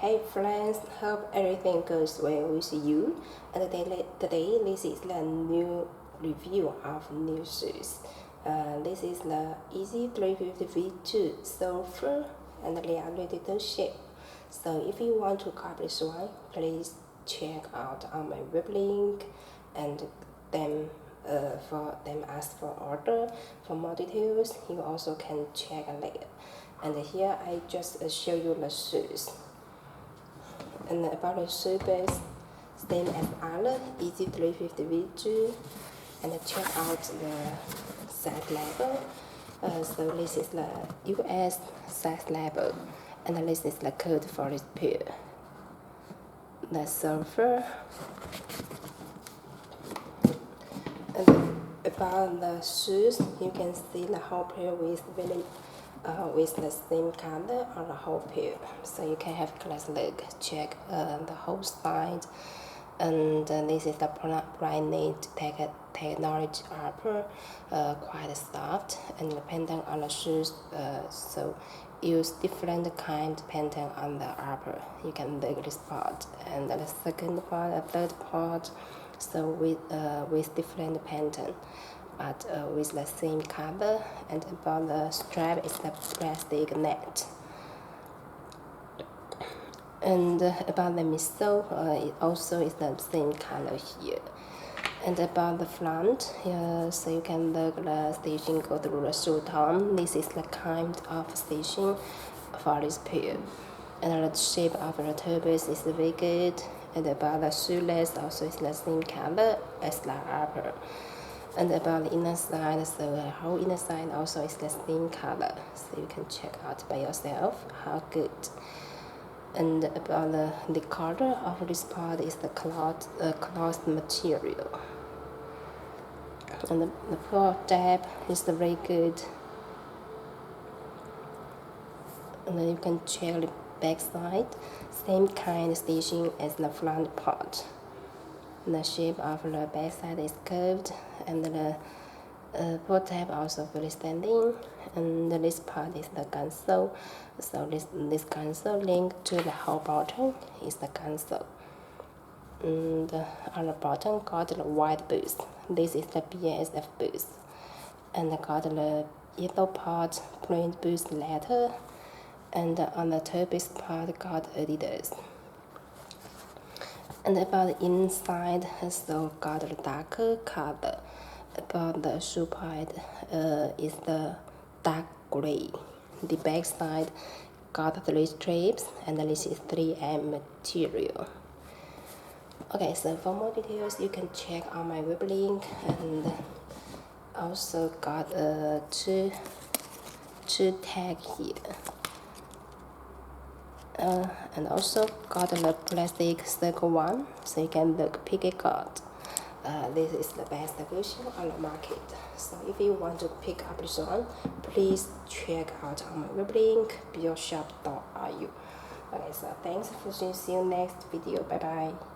Hey friends, hope everything goes well with you. And today this is the new review of new shoes. This is the Yeezy 350 V2 Sulfur, and they are ready to ship. So if you want to copy this one, please check out on my web link and then ask for order. For more details, you also can check later. And here I just show you the shoes. And about the shoe base, same as other Yeezy 350 V2, and check out the size label. So this is the US size label, and this is the code for this pair. The Sulfur. And about the shoes, you can see the whole pair with the same color on the whole pair, so you can have a close look. Check the whole side, and this is the branded technology upper, quite soft, and depending on the shoes, so use different kind depending on the upper. You can look this part and the second part, the third part, so with different pattern, but with the same color. And about the strap is the plastic net. And about the midsole, it also is the same color here. And about the front, so you can look the stitching go through the shoe tone. This is the kind of stitching for this pair. And the shape of the toe base is very good. And about the shoelace also is the same color as the upper. And about the inner side, so the whole inner side also is the same color, so you can check out by yourself how good. And about the color of this part is the cloth material. And the floor tab is very good. And then you can check the back side, same kind of stitching as the front part. The shape of the back side is curved, and the foot tab also fully standing. And this part is the console, so this console linked to the whole bottom is the console. And on the bottom got the white boost. This is the BASF boost, and got the yellow part print boost letter. And on the toe base part got Adidas. And about the inside, so got a darker color. About the shoe part is the dark gray. The back side got 3 stripes, and this is 3M material. Okay, so for more details, you can check on my web link, and also got two tag here. And also got the plastic circle one, so you can pick a card. This is the best version on the market. So if you want to pick up this one, please check out on my web link, beyondshop.ru. Okay, so thanks for seeing you next video. Bye bye.